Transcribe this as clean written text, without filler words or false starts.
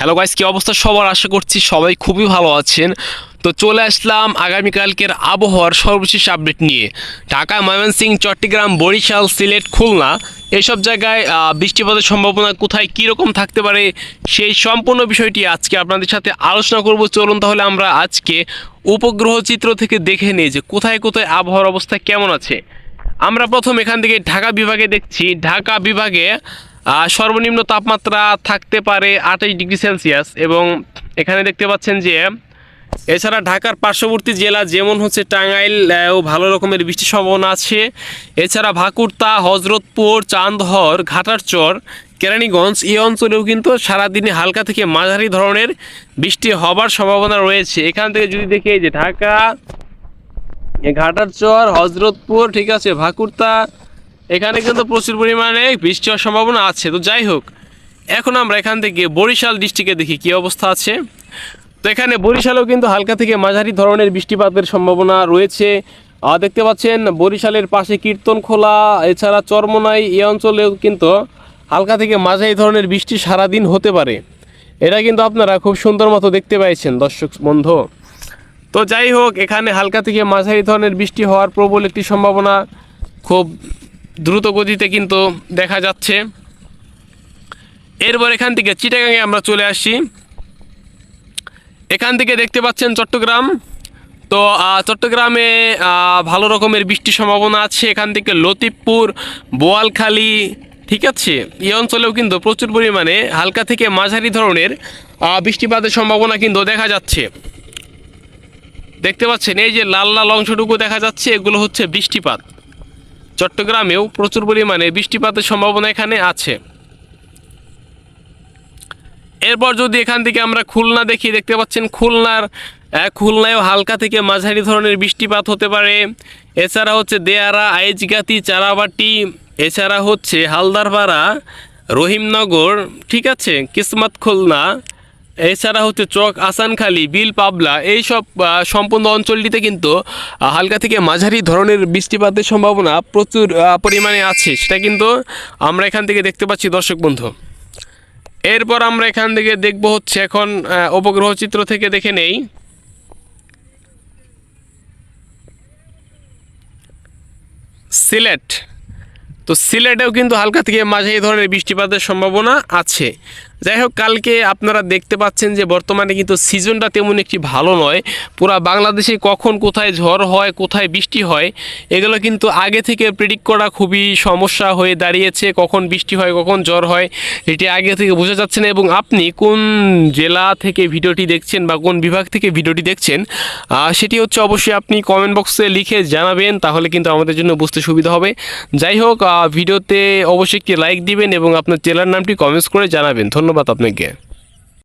Hello guys, কি অবস্থা সবার? আশা করছি সবাই খুবই ভালো আছেন। তো চলে আসলাম আগামীকালকের আবহাওয়ার সর্বশেষ আপডেট নিয়ে। ঢাকা, ময়মনসিংহ, চট্টগ্রাম, বরিশাল, সিলেট, খুলনা এইসব জায়গায় বৃষ্টিপাতের সম্ভাবনা কোথায় কীরকম থাকতে পারে সেই সম্পূর্ণ বিষয়টি আজকে আপনাদের সাথে আলোচনা করব। চলুন তাহলে আমরা আজকে উপগ্রহ চিত্র থেকে দেখে নিই যে কোথায় কোথায় আবহাওয়ার অবস্থা কেমন আছে। আমরা প্রথম এখান থেকে ঢাকা বিভাগে দেখছি। ঢাকা বিভাগে সর্বনিম্ন তাপমাত্রা থাকতে পারে 28 ডিগ্রি সেলসিয়াস, এবং এখানে দেখতে পাচ্ছেন যে এছাড়া ঢাকার পার্শ্ববর্তী জেলা যেমন হচ্ছে টাঙ্গাইল ও ভালো রকমের বৃষ্টির সম্ভাবনা আছে। এছাড়া ভাকুরতা, হজরতপুর, চান্দহর, ঘাটারচর, কেরানীগঞ্জ এই অঞ্চলেও কিন্তু সারাদিনে হালকা থেকে মাঝারি ধরনের বৃষ্টি হবার সম্ভাবনা রয়েছে। এখান থেকে যদি দেখি যে ঢাকা, ঘাটারচর, হজরতপুর, ঠিক আছে, ভাকুরতা, এখানে কিন্তু প্রচুর পরিমাণে বৃষ্টি হওয়ার সম্ভাবনা আছে। তো যাই হোক, এখন আমরা এখান থেকে বরিশাল ডিস্ট্রিক্টে দেখি কী অবস্থা আছে। তো এখানে বরিশালেও কিন্তু হালকা থেকে মাঝারি ধরনের বৃষ্টিপাতের সম্ভাবনা রয়েছে। দেখতে পাচ্ছেন বরিশালের পাশে কীর্তনখোলা, এছাড়া চরমোনাই এই অঞ্চলেও কিন্তু হালকা থেকে মাঝারি ধরনের বৃষ্টি সারাদিন হতে পারে। এটা কিন্তু আপনারা খুব সুন্দর মতো দেখতে পাইছেন দর্শক বন্ধু। তো যাই হোক, এখানে হালকা থেকে মাঝারি ধরনের বৃষ্টি হওয়ার প্রবল একটি সম্ভাবনা খুব দ্রুত গতিতে কিন্তু দেখা যাচ্ছে। এরপর এখান থেকে চিটাগাঙে আমরা চলে আসি। এখান থেকে দেখতে পাচ্ছেন চট্টগ্রাম। তো চট্টগ্রামে ভালো রকমের বৃষ্টির সম্ভাবনা আছে। এখান থেকে লতিফপুর, বোয়ালখালী, ঠিক আছে, এই অঞ্চলেও কিন্তু প্রচুর পরিমাণে হালকা থেকে মাঝারি ধরনের বৃষ্টিপাতের সম্ভাবনা কিন্তু দেখা যাচ্ছে। দেখতে পাচ্ছেন এই যে লাল লাল অংশটুকু দেখা যাচ্ছে, এগুলো হচ্ছে বৃষ্টিপাত। চট্টগ্রামেও প্রচুর পরিমাণে বৃষ্টিপাতের সম্ভাবনা এখানে আছে। এরপর যদি এখান থেকে আমরা খুলনা দেখি, দেখতে পাচ্ছেন খুলনায়ও হালকা থেকে মাঝারি ধরনের বৃষ্টিপাত হতে পারে। এছাড়া হচ্ছে দেয়ারা, আইজগাতি, চারাবাটি, এছাড়া হচ্ছে হালদারপাড়া, রহিমনগর, ঠিক আছে, কিসমত খুলনা, এছাড়া হচ্ছে চক আসানখালী, বিল পাবলা, এইসব সম্পূর্ণ অঞ্চলটিতে কিন্তু হালকা থেকে মাঝারি ধরনের বৃষ্টিপাতের সম্ভাবনা প্রচুর পরিমাণে আছে। সেটা কিন্তু আমরা এখান থেকে দেখতে পাচ্ছি দর্শক বন্ধু। এরপর আমরা এখান থেকে দেখব হচ্ছে এখন উপগ্রহ চিত্র থেকে দেখে নেই। সিলেট, তো সিলেটেও কিন্তু হালকা থেকে মাঝারি ধরনের বৃষ্টিপাতের সম্ভাবনা আছে। যাই হোক, কালকে আপনারা দেখতে পাচ্ছেন যে বর্তমানে কিন্তু সিজনটা তেমন একটি ভালো নয়। পুরা বাংলাদেশে কখন কোথায় ঝড় হয়, কোথায় বৃষ্টি হয়, এগুলো কিন্তু আগে থেকে প্রেডিক্ট করা খুবই সমস্যা হয়ে দাঁড়িয়েছে। কখন বৃষ্টি হয়, কখন ঝড় হয়, এটি আগে থেকে বোঝা যাচ্ছে না। এবং আপনি কোন জেলা থেকে ভিডিওটি দেখছেন বা কোন বিভাগ থেকে ভিডিওটি দেখছেন, সেটি হচ্ছে অবশ্যই আপনি কমেন্ট বক্সে লিখে জানাবেন, তাহলে কিন্তু আমাদের জন্য বুঝতে সুবিধা হবে। যাই হোক, ভিডিওতে অবশ্যই একটি লাইক দিবেন এবং আপনার জেলার নামটি কমেন্টস করে জানাবেন। ধন্যবাদ আপনাকে।